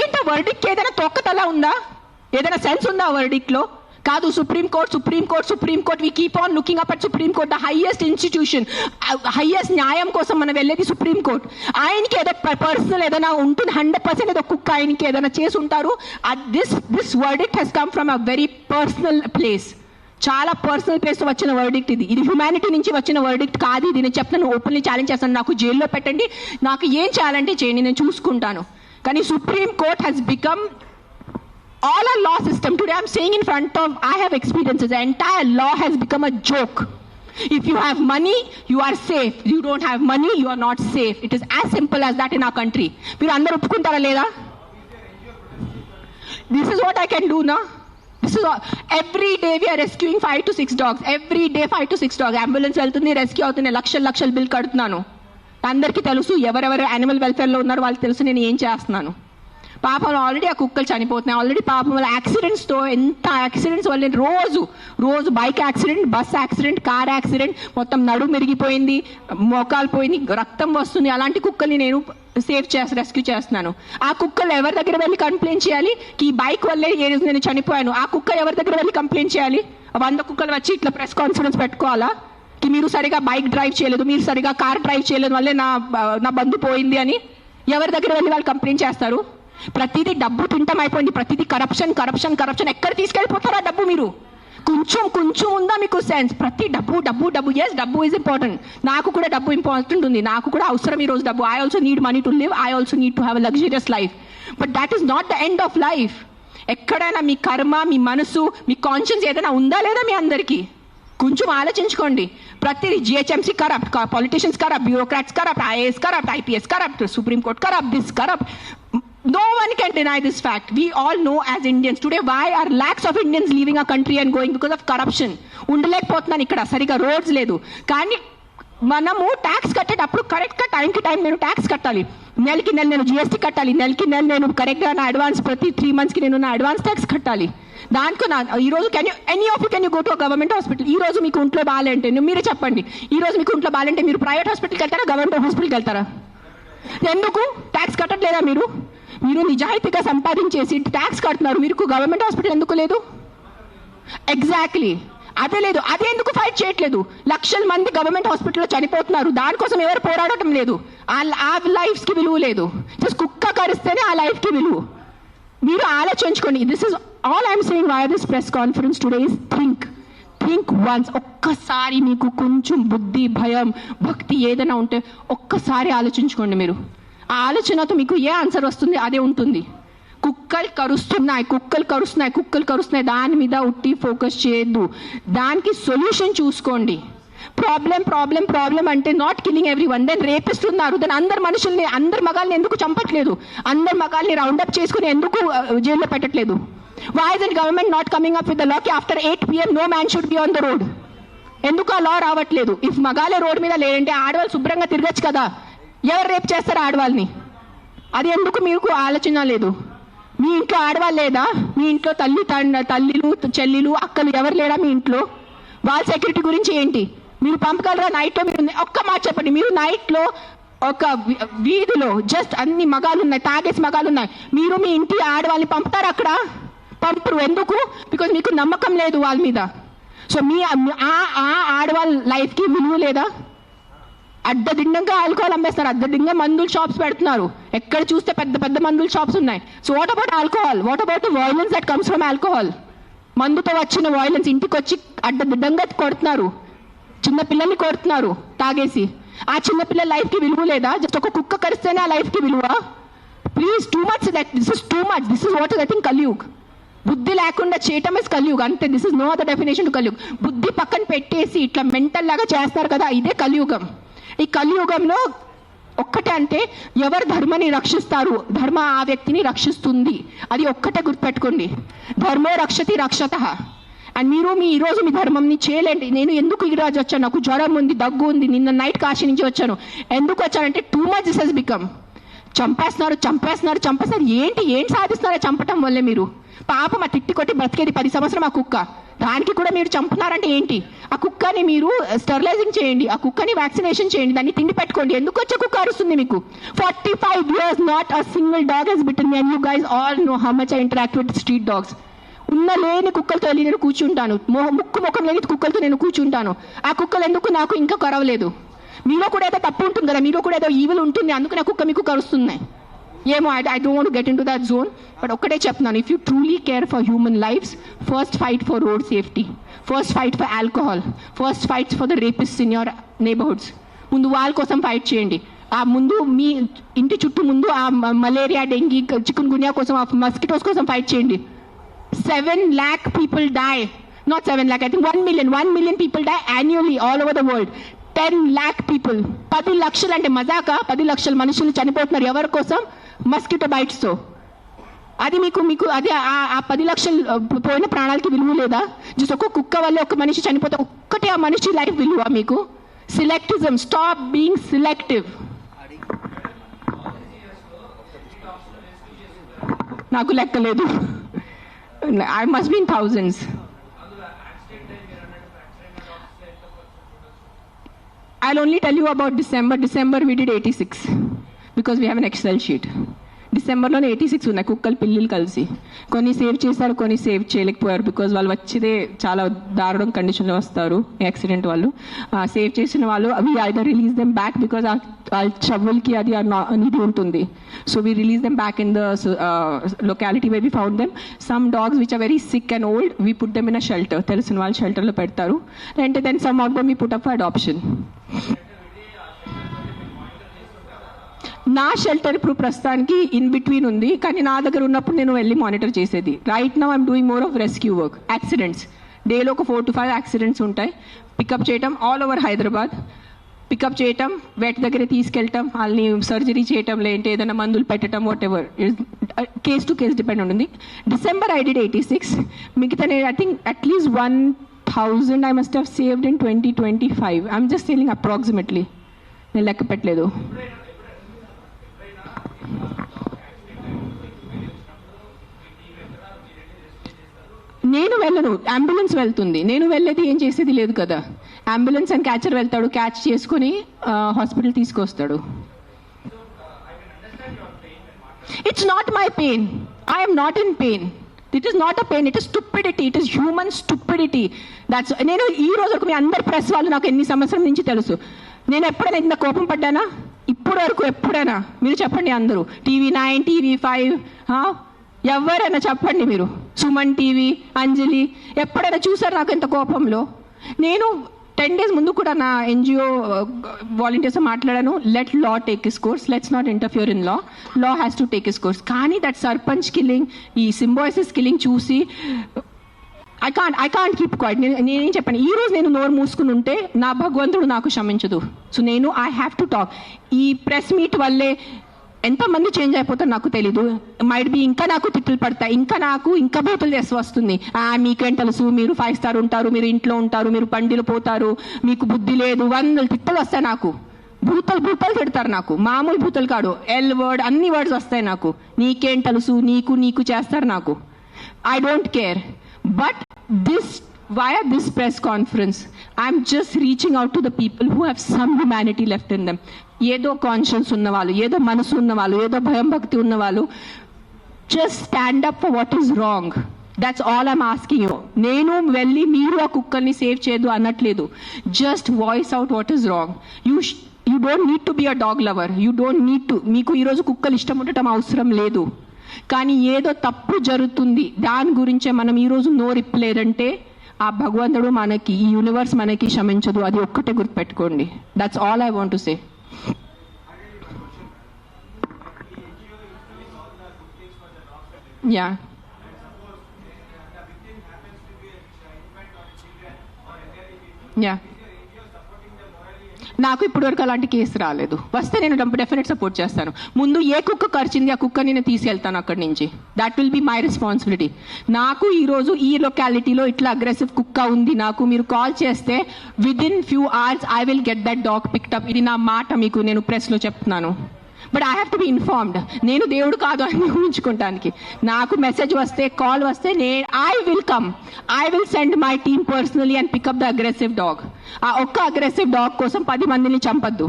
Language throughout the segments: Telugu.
ఏంటి వర్డిక్ట్ ఏదైనా తొక్కతలా ఉందా? ఏదైనా సెన్స్ ఉందా వర్డిక్ట్లో? కాదు, supreme court we keep on looking up at supreme court, the highest institution, highest న్యాయం కోసం మనం వెళ్ళేది సుప్రీం కోర్ట్. ఆయనకి ఏదో పర్సనల్ ఏదైనా ఉంటుంది, 100% ఏదో కుక్క ఆయనకి ఏదైనా చేసి ఉంటారు. This verdict has come from a very personal place, చాలా పర్సనల్ ప్లేస్ వచ్చిన వర్డిక్ట్ ఇది హ్యుమానిటీ నుంచి వచ్చిన వర్డిక్ట్ కాదు ఇది. నేను చెప్తాను, ఓపెన్లీ ఛాలెంజ్ చేస్తాను, నాకు జైల్లో పెట్టండి, నాకు ఏం చేయాలంటే చేయండి, నేను చూసుకుంటాను. కానీ supreme court has become all our law system today. I'm saying in front of, I have experiences, the entire law has become a joke. If you have money, you are safe. You don't have money, you are not safe. It is as simple as that in our country. మీరు అందరూ ఒప్పుకుంటారా లేదా? This is what I can do now. This is all. Every day we are rescuing 5 to 6 dogs. Every day 5 to 6 dogs. Ambulance వెళ్తుంది, రెస్క్యూ అవుతుంది, లక్షల బిల్ కడుతున్నాను. అందరికీ తెలుసు, ఎవరెవరు యానిమల్ వెల్ఫేర్లో ఉన్నారో వాళ్ళకి తెలుసు నేను ఏం చేస్తున్నాను. పాపం ఆల్రెడీ ఆ కుక్కలు చనిపోతున్నాయి, ఆల్రెడీ పాపం వాళ్ళ యాక్సిడెంట్స్తో, ఎంత యాక్సిడెంట్స్ వల్ల రోజు bike accident, bus accident, car accident, మొత్తం నడుము మెరిగిపోయింది, మోకాలు పోయింది, రక్తం వస్తుంది. అలాంటి కుక్కల్ని నేను రెస్క్యూ చేస్తున్నాను. ఆ కుక్కలు ఎవరి దగ్గర వెళ్ళి కంప్లైంట్ చేయాలి? ఈ బైక్ వల్లే నేను చనిపోయాను. ఆ కుక్క ఎవరి దగ్గర వెళ్ళి కంప్లైంట్ చేయాలి? 100 కుక్కలు వచ్చి ఇట్లా ప్రెస్ కాన్ఫరెన్స్ పెట్టుకోవాలా? మీరు సరిగా బైక్ డ్రైవ్ చేయలేదు, మీరు సరిగా కార్ డ్రైవ్ చేయలేదు వల్లే నా బంధు పోయింది అని ఎవరి దగ్గర వెళ్ళి వాళ్ళు కంప్లైంట్ చేస్తారు? ప్రతిదీ డబ్బు తింటం అయిపోయింది, ప్రతిదీ కరప్షన్. ఎక్కడ తీసుకెళ్ళిపోతారా డబ్బు? మీరు కొంచెం ఉందా మీకు సెన్స్? ప్రతి డబ్బు. ఎస్, డబ్బు ఈజ్ ఇంపార్టెంట్. నాకు కూడా డబ్బు ఇంపార్టెంట్ ఉంది, నాకు కూడా అవసరం ఈ రోజు డబ్బు. I also need money to live, I also need to have a luxurious life. But that is not the end of life. ఎక్కడైనా మీ కర్మ, మీ మనసు, మీ కాన్షియన్స్ ఏదైనా ఉందా లేదా మీ అందరికీ? కొంచెం ఆలోచించుకోండి. ప్రతిదీ GHMC corrupt, politicians corrupt, bureaucrats corrupt, IAS corrupt, IPS corrupt, supreme court corrupt, this corrupt. No one can deny this fact. We all know as Indians today why are lakhs of Indians leaving our country and going because of corruption. ఉండలేకపోతున్నాను ఇక్కడ, సరిగా రోడ్స్ లేదు. కానీ మనము ట్యాక్స్ కట్టేటప్పుడు కరెక్ట్గా టైంకి టైం నేను ట్యాక్స్ కట్టాలి. నెలకి నెల నేను జిఎస్టీ కట్టాలి, నెలకి నెల నేను కరెక్ట్గా నా అడ్వాన్స్, ప్రతి 3 monthsకి నేను నా అడ్వాన్స్ ట్యాక్స్ కట్టాలి. దానికి ఈరోజు any of you can you go to government hospital? ఈ రోజు మీకు ఒంట్లో బాగాలంటే మీరే చెప్పండి, ఈ రోజు మీకు ఒంట్లో బాగాలంటే మీరు ప్రైవేట్ హాస్పిటల్కి వెళ్తారా, గవర్నమెంట్ హాస్పిటల్కి వెళ్తారా? ఎందుకు ట్యాక్స్ కట్టట్లేదా? మీరు నిజాయితీగా సంపాదించేసి ట్యాక్స్ కడుతున్నారు, మీరు గవర్నమెంట్ హాస్పిటల్ ఎందుకు లేదు? ఎగ్జాక్ట్లీ అదే లేదు. అదే ఎందుకు ఫైట్ చేయట్లేదు? లక్షల మంది గవర్నమెంట్ హాస్పిటల్లో చనిపోతున్నారు, దానికోసం ఎవరు పోరాడటం లేదు. ఆ లైఫ్స్కి విలువ లేదు. జస్ట్ కుక్క కరిస్తేనే ఆ లైఫ్కి విలువ. మీరు ఆలోచించుకోండి. This is all I'm saying why this press conference today is think once. ఒక్కసారి మీకు కొంచెం బుద్ధి, భయం, భక్తి ఏదైనా ఉంటే ఒక్కసారి ఆలోచించుకోండి. మీరు ఆ ఆలోచనతో మీకు ఏ ఆన్సర్ వస్తుంది అదే ఉంటుంది. కుక్కలు కరుస్తున్నాయి, దాని మీద ఉట్టి ఫోకస్ చేయొద్దు, దానికి సొల్యూషన్ చూసుకోండి. ప్రాబ్లం అంటే not killing everyone. Then రేపిస్తున్నారు, దెన్ అందరు మగాల్ని ఎందుకు చంపట్లేదు? అందరు మగాల్ని రౌండప్ చేసుకుని ఎందుకు జైల్లో పెట్టట్లేదు? Why is the government not coming up with the law కి after 8 PM no man should be on the road? ఎందుకు ఆ లా రావట్లేదు? ఇఫ్ మగాలే రోడ్ మీద లేదంటే ఆడవాళ్ళు శుభ్రంగా తిరగచ్చు కదా. ఎవరు రేపు చేస్తారు ఆడవాళ్ళని? అది ఎందుకు మీకు ఆలోచన లేదు? మీ ఇంట్లో ఆడవాళ్ళు లేదా? మీ ఇంట్లో తల్లిలు, చెల్లిలు, అక్కలు ఎవరు లేరా మీ ఇంట్లో? వాళ్ళ సెక్యూరిటీ గురించి ఏంటి? మీరు పంపగలరా నైట్లో? మీరు ఒక్క మాట చెప్పండి, మీరు నైట్లో ఒక వీధిలో జస్ట్ అన్ని మగాలు ఉన్నాయి, తాగేసి మగాలు ఉన్నాయి, మీరు మీ ఇంటి ఆడవాళ్ళని పంపుతారు? అక్కడ పంపరు. ఎందుకు? బికాజ్ మీకు నమ్మకం లేదు వాళ్ళ మీద. సో మీ ఆడవాళ్ళ లైఫ్కి విలువ లేదా? అడ్డదిడ్డంగా ఆల్కహాల్ అమ్మేస్తున్నారు, అడ్డదిడ్డంగా మందుల షాప్స్ పెడుతున్నారు. ఎక్కడ చూస్తే పెద్ద మందుల షాప్స్ ఉన్నాయి. So what about alcohol? What about the violence that comes from alcohol? మందుతో వచ్చిన వైలెన్స్, ఇంటికి వచ్చి అడ్డదిడ్డంగా కొడుతున్నారు, చిన్నపిల్లల్ని కొడుతున్నారు తాగేసి. ఆ చిన్నపిల్లల లైఫ్కి విలువ లేదా? జస్ట్ ఒక కుక్క కరిస్తేనే ఆ లైఫ్కి విలువ? Please, too much. This is too much. This is what is I think Kaliyug. బుద్ధి లేకుండా చేయటం ఇస్ కలియుగ్ అంతే. This is no other definition to Kaliyug. బుద్ధి పక్కన పెట్టేసి ఇట్లా మెంటల్ లాగా చేస్తారు కదా, ఇదే కలియుగం. ఈ కలియుగంలో ఒక్కటే అంటే ఎవరు ధర్మాన్ని రక్షిస్తారు, ధర్మ ఆ వ్యక్తిని రక్షిస్తుంది. అది ఒక్కటే గుర్తుపెట్టుకోండి. ధర్మో రక్షతి రక్షతః. అండ్ మీరు ఈరోజు మీ ధర్మంని చేయలేండి. నేను ఎందుకు ఈరోజు వచ్చాను? నాకు జ్వరం ఉంది, దగ్గు ఉంది, నిన్న నైట్ కాశీ నుంచి వచ్చాను. ఎందుకు వచ్చానంటే too much this has become. చంపేస్తున్నారు. ఏంటి సాధిస్తున్నారో చంపటం వల్లే? మీరు పాపం ఆ తిట్టి కొట్టి బ్రతికేది 10 సంవత్సరం ఆ కుక్క, దానికి కూడా మీరు చంపుతున్నారంటే ఏంటి? ఆ కుక్కని మీరు స్టెరిలైజింగ్ చేయండి, ఆ కుక్కని వ్యాక్సినేషన్ చేయండి, దాన్ని తిండి పెట్టుకోండి. ఎందుకు వచ్చే కుక్క అరుస్తుంది మీకు? 45 years not a single dog has bitten me, and you guys all know how much I interact with street dogs. ఉన్న లేని కుక్కలతో వెళ్ళి నేను కూర్చుంటాను, ముఖం లేని కుక్కలతో నేను కూర్చుంటాను. ఆ కుక్కలు ఎందుకు నాకు ఇంకా కరవలేదు? మీలో కూడా ఏదో తప్పు ఉంటుంది కదా, మీలో కూడా ఏదో ఈవిల్ ఉంటుంది, అందుకు నా కుక్క మీకు కరుస్తున్నాయి ఏమో. I don't want to get in to that zone, but ఒక్కటే చెప్తున్నాను, if you truly care for human lives, first fight for road safety, first fight for alcohol, first fight for the rapist in your neighbourhoods. ముందు వాళ్ళ కోసం ఫైట్ చేయండి. ఆ ముందు మీ ఇంటి చుట్టూ ముందు ఆ మలేరియా, డెంగీ, చికున్ గున్యా కోసం, ఆ మస్కిటోస్ కోసం ఫైట్ చేయండి. 7 lakh people die, not 7 lakh, I think 1 million people die annually all over the world. 10 lakh people, 10 లక్షలు అంటే మజాకా? 10 లక్షల మనుషులు చనిపోతున్నారు ఎవరి కోసం? మస్కిటో బైట్స్ తో. అది మీకు అది ఆ 10 లక్షలు పోయిన ప్రాణాలకి విలువ లేదా? జస్ట్ ఒక కుక్క వల్ల ఒక మనిషి చనిపోతే ఒక్కటే ఆ మనిషి లైఫ్ విలువ మీకు? సిలెక్టిజం, స్టాప్ బీయింగ్ సిలెక్టివ్. నాకు లెక్కలేదు, I must be in thousands. I'll only tell you about December. December we did 86 because we have an Excel sheet. డిసెంబర్లోనే 86 ఉన్నాయి కుక్కలు పిల్లలు కలిసి. కొన్ని సేవ్ చేశారు, కొన్ని సేవ్ చేయలేకపోయారు బికాజ్ వాళ్ళు వచ్చేదే చాలా దారుణం కండిషన్లో వస్తారు యాక్సిడెంట్ వాళ్ళు. సేవ్ చేసిన వాళ్ళు అవి either release them back because ఆ షవల్కి అది ఇది ఉంటుంది. So we release them back in the locality way we found them. Some dogs which are very sick and old we put them in a shelter, తెలిసిన వాళ్ళు షెల్టర్లో పెడతారు. అంటే then some of them we put up for adoption. నా షెల్టర్ ఇప్పుడు ప్రస్తుతానికి ఇన్ బిట్వీన్ ఉంది, కానీ నా దగ్గర ఉన్నప్పుడు నేను వెళ్ళి మానిటర్ చేసేది. Right now I'm doing more of rescue work. Accidents డేలో ఒక 4 to 5 యాక్సిడెంట్స్ ఉంటాయి. పికప్ చేయటం ఆల్ ఓవర్ హైదరాబాద్, పికప్ చేయటం, వెట్ దగ్గర తీసుకెళ్ళటం, వాళ్ళని సర్జరీ చేయటం, లేదంటే ఏదైనా మందులు పెట్టడం, whatever case to case depend ఉంటుంది. December I did 86. మిగతా నేను I think at least 1000 I must have saved in 2025. I'm just telling approximately, నేను లెక్క పెట్టలేదు. నేను వెళ్ళను, అంబులెన్స్ వెళ్తుంది. నేను వెళ్ళేది ఏం చేసేది లేదు కదా. అంబులెన్స్ అండ్ క్యాచర్ వెళ్తాడు, క్యాచ్ చేసుకుని హాస్పిటల్ తీసుకొస్తాడు. It's not my pain, I'm not in pain. It is not a pain, it is stupidity, it is human stupidity. That's నేను ఈ రోజు వరకు మీ అందరు ప్రెస్ వాళ్ళు నాకు ఎన్ని సంవత్సరాల నుంచి తెలుసు. నేను ఎప్పుడైనా ఇంత కోపం పడ్డానా? ఇప్పటి వరకు ఎప్పుడైనా మీరు చెప్పండి. అందరూ TV9, TV5 ఎవరైనా చెప్పండి మీరు, సుమన్ టీవీ, అంజలి ఎప్పుడైనా చూసారు నాకు ఎంత కోపంలో? నేను 10 days ముందు కూడా నా NGO వాలంటీర్స్ మాట్లాడాను. Let law take is course, let's not interfere in law, law has to take is course. కానీ దట్ సర్పంచ్ కిల్లింగ్, ఈ సింబాయిసిస్ కిల్లింగ్ చూసి ఐ కాంట్ కీప్ క్వైట్. నేనేం చెప్పాను, ఈ రోజు నేను నోరు మూసుకుని ఉంటే నా భగవంతుడు నాకు క్షమించదు. సో నేను ఐ హ్యావ్ టు టాక్. ఈ ప్రెస్ మీట్ వల్లే ఎంతమంది చేంజ్ అయిపోతారు నాకు తెలీదు. మైట్ బి ఇంకా నాకు తిట్లు పడతాయి, ఇంకా బూతులు చేసి వస్తుంది. మీకేం తెలుసు, మీరు 5 star ఉంటారు, మీరు ఇంట్లో ఉంటారు, మీరు పండిలు పోతారు, మీకు బుద్ధి లేదు, 100 తిట్టలు వస్తాయి నాకు. భూతలు తిడతారు నాకు, మామూలు భూతలు కాదు, ఎల్ వర్డ్ అన్ని వర్డ్స్ వస్తాయి నాకు. నీకేం తెలుసు, నీకు చేస్తారు నాకు. I don't care. But via this press conference, I'm just reaching out to the people who have some humanity left in them. ఏదో కాన్షియన్స్ ఉన్నవాళ్ళు, ఏదో మనసు ఉన్నవాళ్ళు, ఏదో భయం భక్తి ఉన్నవాళ్ళు, just stand up for what is wrong. That's all I'm asking you. నేను వెళ్ళి మీరు ఆ కుక్కల్ని సేవ్ చేయదు అనట్లేదు. Just voice out what is wrong. You don't need to be a dog lover. You don't need to. మీకు ఈరోజు కుక్కలు ఇష్టం ఉండటం అవసరం లేదు. కానీ ఏదో తప్పు జరుగుతుంది, దాని గురించే మనం ఈరోజు నోరిప్పలేదంటే ఆ భగవంతుడు మనకి, ఈ యూనివర్స్ మనకి క్షమించదు. అది ఒక్కటే గుర్తుపెట్టుకోండి. That's all I want to say. Yeah, yeah, నాకు ఇప్పటి వరకు అలాంటి కేసు రాలేదు. వస్తే నేను డెఫినెట్ సపోర్ట్ చేస్తాను. ముందు ఏ కుక్క కరిచింది ఆ కుక్కని నేను తీసుకెళ్తాను అక్కడి నుంచి. That will be my responsibility. నాకు ఈరోజు ఈ లొకాలిటీలో ఇట్లా అగ్రెసివ్ కుక్క ఉంది, నాకు మీరు కాల్ చేస్తే within few hours I will get that dog picked up. ఇది నా మాట మీకు నేను ప్రెస్లో చెప్తున్నాను. But I have to be informed. నేను దేవుడు కాదు అని ఊహించుకోవడానికి. నాకు మెసేజ్ వస్తే, కాల్ వస్తే I will send my team personally and pick up the aggressive dog. ఆ ఒక్క అగ్రెసివ్ డాగ్ కోసం 10 మందిని చంపద్దు.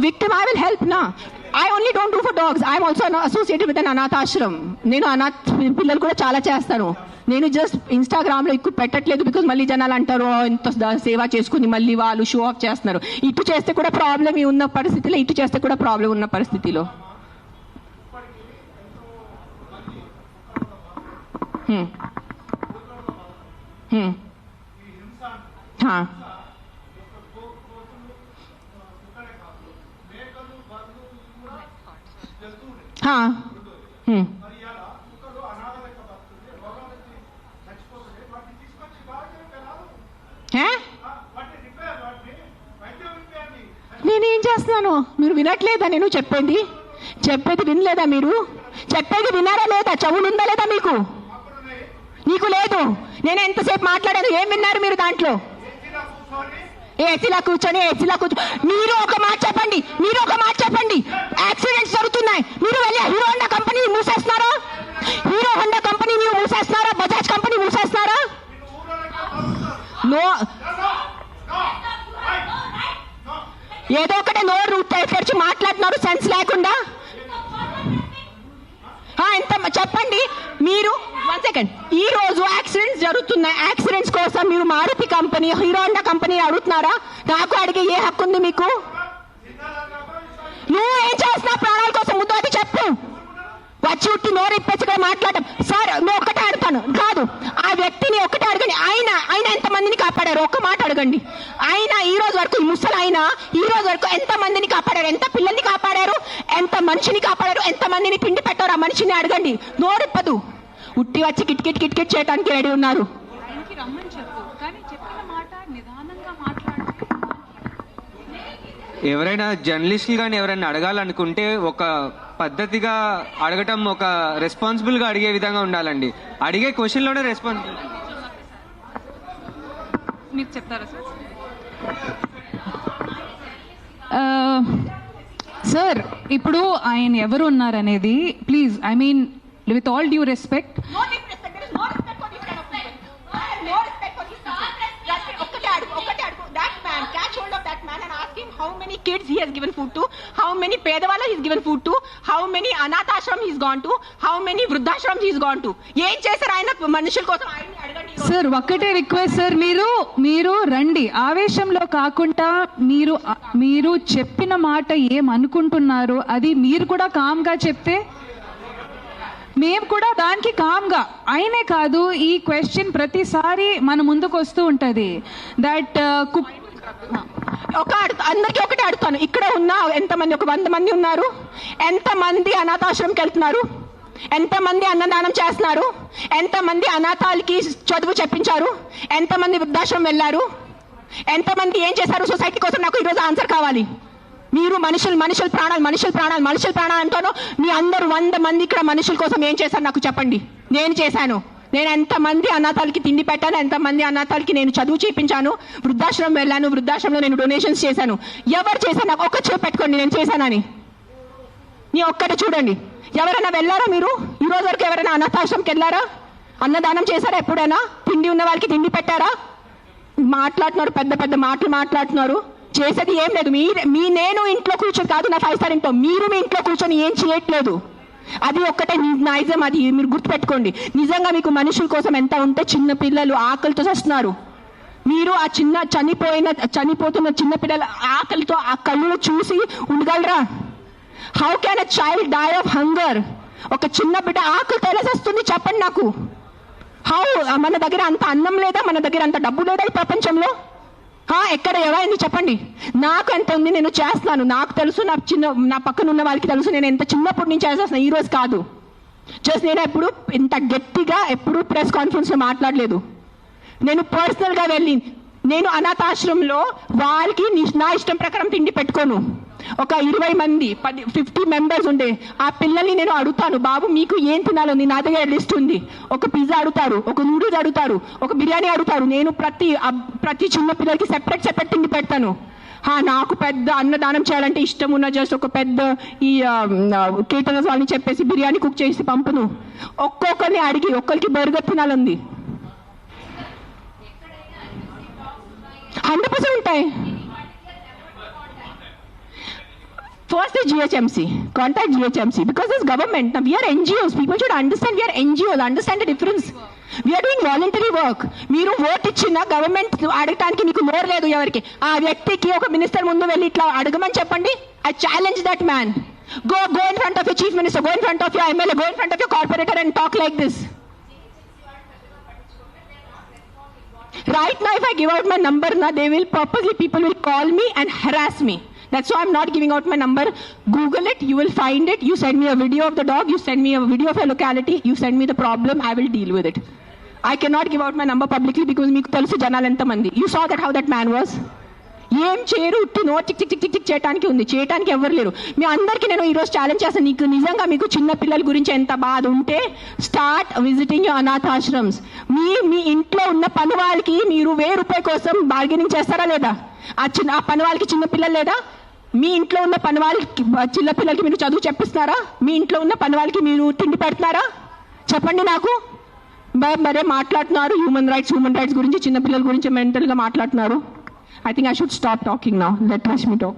Victim, I will help na. I only don't do for dogs. I am also associated with an anath ashram. నేను అనాథ్ పిల్లలు కూడా చాలా చేస్తాను. నేను జస్ట్ ఇన్స్టాగ్రామ్లో ఎక్కువ పెట్టట్లేదు, బికాజ్ మళ్ళీ జనాలు అంటారు ఇంత సేవ చేసుకుని మళ్ళీ వాళ్ళు షో ఆఫ్ చేస్తున్నారు. ఇటు చేస్తే కూడా ప్రాబ్లం ఉన్న పరిస్థితిలో, ఇటు చేస్తే కూడా ప్రాబ్లం ఉన్న పరిస్థితిలో. నేనేం చేస్తున్నాను? మీరు వినట్లేదా? నేను చెప్పేది వినలేదా? మీరు చెప్పేది వినారా లేదా? చెవులుందా లేదా మీకు? నీకు లేదు. నేను ఎంతసేపు మాట్లాడాను, ఏం విన్నారు మీరు దాంట్లో? ఏసీలా కూర్చొని మీరు ఒక మాట చెప్పండి. యాక్సిడెంట్స్ జరుగుతున్నాయి, మీరు వెళ్ళి హీరో హోండా కంపెనీ మూసేస్తున్నారా? బజాజ్ కంపెనీ మూసేస్తున్నారా? ఏదో ఒకటి నోరు తెరిచి మాట్లాడుతున్నారు సెన్స్ లేకుండా. ఎంత చెప్పండి మీరు. 1 సెకండ్. ఈ రోజు యాక్సిడెంట్స్ జరుగుతున్నాయి. యాక్సిడెంట్స్ కోసం మీరు Maruti company, Hero Honda company అడుగుతున్నారా? నాకు అడిగే ఏ హక్కు ఉంది మీకు? నువ్వు ఏం చేస్తున్నావు ప్రాణాల కోసం? ముందు అది చెప్పు. వచ్చి ఉట్టి నోరు ఇప్పేసి మాట్లాడటం. సార్ నువ్వు ఒక్కటే అడుగుతాను కాదు, ఆ వ్యక్తిని ఒక్కటే అడగండి. ఆయన ఎంతమందిని కాపాడారు? ఒక్క మాట అడగండి. ఆయన ఈ రోజు వరకు, ఈ ముసలి ఆయన ఈ రోజు వరకు ఎంత మందిని కాపాడారు? ఎంత పిల్లల్ని కాపాడారు? ఎంత మనిషిని కాపాడారు? ఎంత మందిని పిండి పెట్టారు? ఆ మనిషిని అడగండి. నోరిప్పదు. ఉట్టి వచ్చి కిట్ చేయడానికి రెడీ ఉన్నారు. ఎవరైనా జర్నలిస్టులు కానీ ఎవరైనా అడగాలనుకుంటే ఒక పద్ధతిగా అడగటం, ఒక రెస్పాన్సిబుల్ గా అడిగే విధంగా ఉండాలండి. అడిగే క్వశ్చన్ లోనే రెస్పాన్సిబుల్. మీరు చెప్తారా సార్? ఇప్పుడు ఆయన ఎవరు ఉన్నారనేది please, I mean with all due respect, how many kids he has given food to, how many pedavalla he has given food to, how many anath ashram he has gone to, how many vruddhashram he has gone to. ఏం చేశారు ఆయన మనుషుల కోసం? ఆయన్ని అడగండి. సార్ ఒక్కటే రిక్వెస్ట్ సార్, మీరు రండి. ఆవేశంలో కాకుండా మీరు చెప్పిన మాట ఏమనుకుంటున్నారో అది మీరు కూడా కామ్గా చెప్తే మేము కూడా దానికి కామ్గా. ఆయనే కాదు, ఈ క్వశ్చన్ ప్రతిసారి మన ముందుకు వస్తూ ఉంటుంది. దట్ అందరికీ ఒకటే అడుగుతాను. ఇక్కడ ఉన్న ఎంతమంది, ఒక 100 మంది ఉన్నారు. ఎంతమంది అనాథాశ్రమంకి వెళ్తున్నారు? ఎంతమంది అన్నదానం చేస్తున్నారు? ఎంతమంది అనాథాలకి చదువు చెప్పించారు? ఎంతమంది వృద్ధాశ్రమం వెళ్ళారు? ఎంతమంది ఏం చేశారు సొసైటీ కోసం? నాకు ఈరోజు ఆన్సర్ కావాలి. మీరు మనుషుల ప్రాణాలు అంటాను. మీ అందరూ 100 మంది ఇక్కడ మనుషుల కోసం ఏం చేశారు నాకు చెప్పండి. నేను చేశాను. నేను ఎంతమంది అనాథాలకి తిండి పెట్టాను? ఎంతమంది అనాథాలకి నేను చదువు చేయించాను? వృద్ధాశ్రమం వెళ్ళాను. వృద్ధాశ్రమంలో నేను డొనేషన్స్ చేశాను. ఎవరు చేశాను? నాకు ఒక్క చేపు పెట్టుకోండి నేను చేశానని. నీ ఒక్కటి చూడండి. ఎవరైనా వెళ్ళారా మీరు? ఈ రోజు వరకు ఎవరైనా అనాథాశ్రమంకి వెళ్ళారా? అన్నదానం చేశారా? ఎప్పుడైనా తిండి ఉన్న వాళ్ళకి తిండి పెట్టారా? మాట్లాడుతున్నారు, పెద్ద మాటలు మాట్లాడుతున్నారు. చేసేది ఏం లేదు. నేను ఇంట్లో కూర్చొని కాదు, నా 5 స్టార్ ఇంట్లో, మీరు మీ ఇంట్లో కూర్చొని ఏం చేయట్లేదు. అది ఒక్కటే నైజం. అది మీరు గుర్తుపెట్టుకోండి. నిజంగా మీకు మనుషుల కోసం ఎంత ఉంటే, చిన్న పిల్లలు ఆకలితో వస్తున్నారు. మీరు ఆ చనిపోతున్న చిన్న పిల్లల ఆకలితో ఆ కళ్ళు చూసి ఉండగలరా? How can a child die of hunger? ఒక చిన్న బిడ్డ ఆకలితో ఎలా వస్తుంది చెప్పండి నాకు. హౌ? మన దగ్గర అంత అన్నం లేదా? మన దగ్గర అంత డబ్బు లేదా ఈ ప్రపంచంలో? ఎక్కడ ఎవరైంది చెప్పండి. నాకు ఎంత ఉంది, నేను చేస్తున్నాను. నాకు తెలుసు, నా పక్కన ఉన్న వాళ్ళకి తెలుసు. నేను ఎంత చిన్నప్పటి నుంచి చేసేస్తున్నాను, ఈ రోజు కాదు. జస్ట్ నేను ఎప్పుడు ఇంత గట్టిగా ఎప్పుడు ప్రెస్ కాన్ఫరెన్స్లో మాట్లాడలేదు. నేను పర్సనల్గా వెళ్ళి, నేను అనాథాశ్రమంలో వాళ్ళకి నా ఇష్టం ప్రకారం తిండి పెట్టుకోను. ఒక 20 మంది 50 మెంబర్స్ ఉండే ఆ పిల్లల్ని నేను అడుగుతాను, బాబు మీకు ఏం తినాలో? నా దగ్గర లిస్ట్ ఉంది. ఒక పిజ్జా అడుగుతారు, ఒక నూడిల్స్ అడుగుతారు, ఒక బిర్యానీ అడుగుతారు. నేను ప్రతి చిన్న పిల్లలకి సెపరేట్ తిండి పెడతాను. నాకు పెద్ద అన్నదానం చేయాలంటే ఇష్టం ఉన్న జస్ట్ ఒక పెద్ద ఈ కేటరర్స్ వాళ్ళని చెప్పేసి బిర్యానీ కుక్ చేసి పంపును. ఒక్కొక్కరిని అడిగి ఒక్కరికి బర్గర్ తినాలంది. 100% ఉంటాయి. First is GHMC. Contact GHMC because this government. Now we are NGOs. People should understand we are NGOs. Understand the difference. We are doing voluntary work. మీరు ఓట్ ఇచ్చిన గవర్నమెంట్ అడగటానికి మీకు నోరు లేదు ఎవరికి. ఆ వ్యక్తికి ఒక మినిస్టర్ ముందు వెళ్ళి ఇట్లా అడగమని చెప్పండి. I challenge that man. Go in front of your chief minister. Go in front of your MLA. Go in front of your corporator and talk like this. Right now, if I give out my number, they will purposely people will call me and harass me. That's why I'm not giving out my number. Google it, you will find it. You send me a video of the dog, you send me a video of a locality, you send me the problem, I will deal with it. I cannot give out my number publicly because meeku telusu janalu enta mandi. You saw that how that man was. ఏం చేయరు, ఉట్టి నో చిక్ చిక్ చిక్ చిక్ చిక్ చేయడానికి ఉంది, చేయడానికి ఎవరు లేరు. మీ అందరికీ నేను ఈరోజు ఛాలెంజ్ చేస్తాను, నీకు నిజంగా మీకు చిన్న పిల్లల గురించి ఎంత బాధ ఉంటే స్టార్ట్ విజిటింగ్ యువర్ అనాథాశ్రమ్స్. మీ ఇంట్లో ఉన్న పని వాళ్ళకి మీరు ₹1000 కోసం బార్గెనింగ్ చేస్తారా లేదా? ఆ పని వాళ్ళకి చిన్న పిల్లలు లేదా? మీ ఇంట్లో ఉన్న పని వాళ్ళకి చిన్న పిల్లలకి మీరు చదువు చెప్పిస్తున్నారా? మీ ఇంట్లో ఉన్న పని వాళ్ళకి మీరు తిండి పెడుతున్నారా? చెప్పండి నాకు. మరే మాట్లాడుతున్నారు హ్యూమన్ రైట్స్ గురించి, చిన్న పిల్లల గురించి మెంటల్గా మాట్లాడుతున్నారు. I think I should stop talking now. Let Rashmi talk.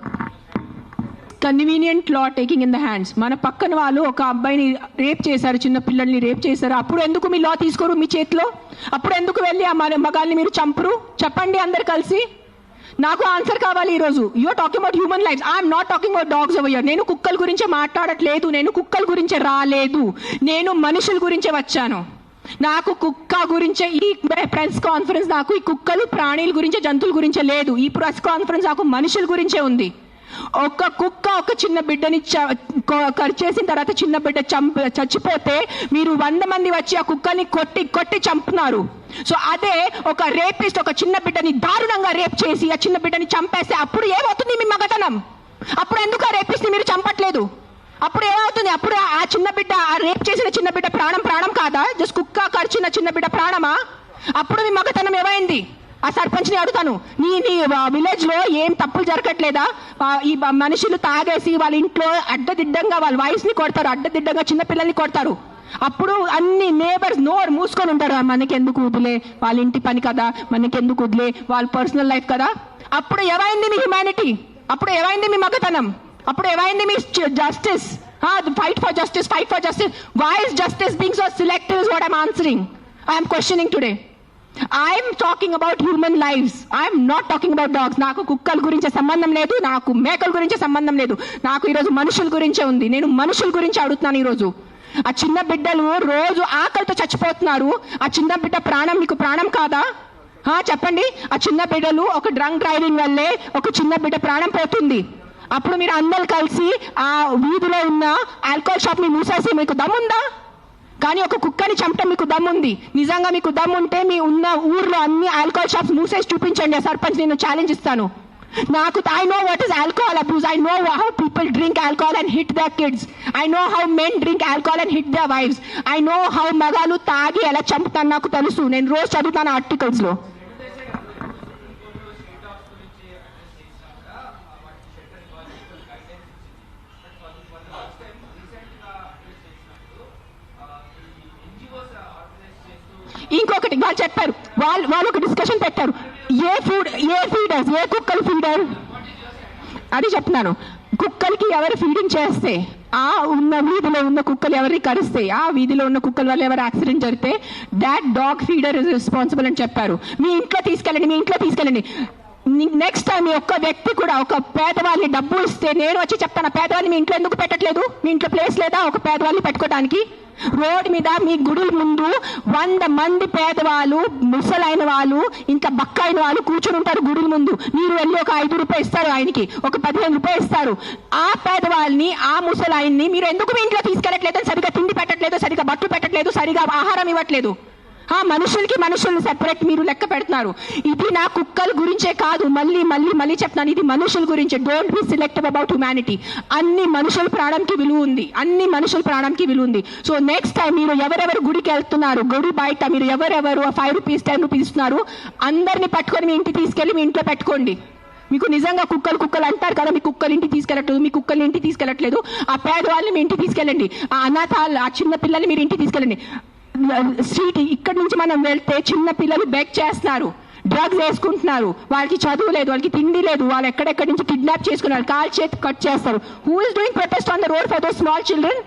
Convenient law taking in the hands. మన పక్కన వాళ్ళు ఒక అబ్బాయిని రేప్ చేశారు, చిన్న పిల్లల్ని రేప్ చేశారు. అప్పుడు ఎందుకు మీ లా తీసుకోరు మీ చేతిలో? అప్పుడు ఎందుకు వెళ్ళి ఆ మగాల్ని మీరు చంపరు? చెప్పండి అందరు కలిసి. నాకు ఆన్సర్ కావాలి ఈరోజు. You're talking about human lives. I'm not talking about dogs over here. నేను కుక్కల గురించే మాట్లాడట్లేదు, నేను కుక్కల గురించే రాలేదు, నేను మనుషుల గురించే వచ్చాను. నాకు కుక్క గురించే ఈ ప్రెస్ కాన్ఫరెన్స్, నాకు ఈ కుక్కలు ప్రాణుల గురించే జంతువుల గురించే లేదు. ఈ ప్రెస్ కాన్ఫరెన్స్ నాకు మనుషుల గురించే ఉంది. ఒక కుక్క ఒక చిన్న బిడ్డని చేసిన తర్వాత చిన్న బిడ్డ చచ్చిపోతే మీరు 100 మంది వచ్చి ఆ కుక్కల్ని కొట్టి చంపుతున్నారు. సో అదే ఒక రేపిస్ట్ ఒక చిన్న బిడ్డని దారుణంగా రేప్ చేసి ఆ చిన్న బిడ్డని చంపేస్తే అప్పుడు ఏమవుతుంది మీ మగతనం? అప్పుడు ఎందుకు ఆ రేపిస్ట్ మీరు చంపట్లేదు? అప్పుడు ఏమవుతుంది? అప్పుడు ఆ చిన్న బిడ్డ, ఆ రేప్ చేసిన చిన్న బిడ్డ ప్రాణం కాదా? జస్ట్ కుక్క కరిచిన చిన్న బిడ్డ ప్రాణమా? అప్పుడు మీ మగతనం ఏమైంది? ఆ సర్పంచ్ని అడుగుతాను, నీ విలేజ్ లో ఏం తప్పులు జరగట్లేదా? ఈ మనుషులు తాగేసి వాళ్ళ ఇంట్లో అడ్డదిడ్డంగా వాళ్ళ వైఫ్ ని కొడతారు, అడ్డదిడ్డంగా చిన్న పిల్లల్ని కొడతారు. అప్పుడు అన్ని నేబర్స్ నోరు మూసుకొని ఉంటారు, మనకెందుకు వదిలే, వాళ్ళ ఇంటి పని కదా, మనకెందుకు వదిలే, వాళ్ళ పర్సనల్ లైఫ్ కదా. అప్పుడు ఏమైంది మీ హ్యుమానిటీ? అప్పుడు ఏమైంది మీ మగతనం? అప్పుడు ఏమైంది మీ justice? Fight for justice. Why is justice being so selective is what I'm answering. I am questioning today. I am talking about human lives. I am not talking about dogs. నాకు కుక్కల గురించి సంబంధం లేదు, నాకు మేకల గురించి సంబంధం లేదు, నాకు ఈరోజు మనుషుల గురించే ఉంది. నేను మనుషుల గురించి అడుగుతున్నాను ఈరోజు. ఆ చిన్న బిడ్డలు రోజు ఆకలితో చచ్చిపోతున్నారు. ఆ చిన్న బిడ్డ ప్రాణం మీకు ప్రాణం కాదా? చెప్పండి. ఆ చిన్న బిడ్డలు ఒక డ్రంక్ డ్రైవింగ్ వల్లే ఒక చిన్న బిడ్డ ప్రాణం పోతుంది. అప్పుడు మీరు అందరు కలిసి ఆ వీధిలో ఉన్న ఆల్కహాల్ షాప్ ని మూసేసి మీకు దమ్ముందా? కానీ ఒక కుక్కని చంపడం మీకు దమ్ముంది. నిజంగా మీకు దమ్ముంటే మీ ఉన్న ఊర్లో అన్ని ఆల్కహాల్ షాప్స్ మూసేసి చూపించండి. సర్పంచ్ నేను ఛాలెంజ్ ఇస్తాను. I know what is alcohol abuse. I know how people drink alcohol and hit their kids. I know how men drink alcohol and hit their wives. I know how మగాలు తాగి ఎలా చంపుతాను నాకు తెలుసు. నేను రోజు చదువుతాను ఆర్టికల్స్ లో. ఇంకొకటి వాళ్ళు చెప్పారు, వాళ్ళు ఒక డిస్కషన్ పెట్టారు, ఏ ఫీడర్స్, ఏ కుక్కలు ఫీడర్ అది చెప్తున్నాను. కుక్కలకి ఎవరు ఫీడింగ్ చేస్తే, ఆ ఉన్న వీధిలో ఉన్న కుక్కలు ఎవరిని కరిస్తే, ఆ వీధిలో ఉన్న కుక్కల వల్ల ఎవరు యాక్సిడెంట్ జరిగితే that dog feeder is responsible అని చెప్పారు. మీ ఇంట్లో తీసుకెళ్ళండి. నెక్స్ట్ టైం ఒక్క వ్యక్తి కూడా ఒక పేదవాళ్ళని డబ్బు ఇస్తే నేను వచ్చి చెప్తాను, పేదవాళ్ళని మీ ఇంట్లో ఎందుకు పెట్టట్లేదు? మీ ఇంట్లో ప్లేస్ లేదా ఒక పేదవాళ్ళని పెట్టుకోవడానికి? రోడ్డు మీద మీ గుడుల ముందు 100 మంది పేదవాళ్ళు, ముసలైన వాళ్ళు, ఇంకా బక్కైన వాళ్ళు కూర్చొని ఉంటారు గుడుల ముందు. మీరు వెళ్ళి ఒక ₹5 ఇస్తారు, ఆయనకి ఒక ₹15 ఇస్తారు. ఆ పేదవాళ్ళని, ఆ ముసలాయన్ని మీరు ఎందుకు మీ ఇంట్లో తీసుకెళ్ళట్లేదు? సరిగా తిండి పెట్టట్లేదు, సరిగా బట్టలు పెట్టట్లేదు, సరిగా ఆహారం ఇవ్వట్లేదు. మనుషుల్ని సెపరేట్ మీరు లెక్క పెడుతున్నారు. ఇది నా కుక్కల గురించే కాదు, మళ్ళీ చెప్తున్నాను, ఇది మనుషుల గురించే. Don't be selective about humanity. అన్ని మనుషుల ప్రాణంకి విలువ ఉంది. సో నెక్స్ట్ టైం మీరు ఎవరెవరు గుడికి వెళ్తున్నారు, గుడి బయట మీరు ఎవరెవరు ₹5 ₹10 ఇస్తున్నారు, అందరిని పట్టుకొని మీ ఇంటికి తీసుకెళ్లి మీ ఇంట్లో పెట్టుకోండి. మీకు నిజంగా కుక్కలు అంటారు కదా, మీ కుక్కలు ఇంటికి తీసుకెళ్ళట్లేదు, మీ కుక్కల్ని ఇంటికి తీసుకెళ్ళట్లేదు, ఆ పేదవాళ్ళని మీ ఇంటికి తీసుకెళ్ళండి, ఆ అనాథాలు, ఆ చిన్న పిల్లల్ని మీరు ఇంటికి తీసుకెళ్ళండి. స్ట్రీట్ ఇక్కడి నుంచి మనం వెళ్తే చిన్న పిల్లలు బెగ్ చేస్తున్నారు, డ్రగ్స్ వేసుకుంటున్నారు, వాళ్ళకి చదువు లేదు, వాళ్ళకి తిండి లేదు, వాళ్ళు ఎక్కడెక్కడి నుంచి కిడ్నాప్ చేసుకున్నారు, కాల్ చేతి కట్ చేస్తారు. Who is doing protest on the road for those small children?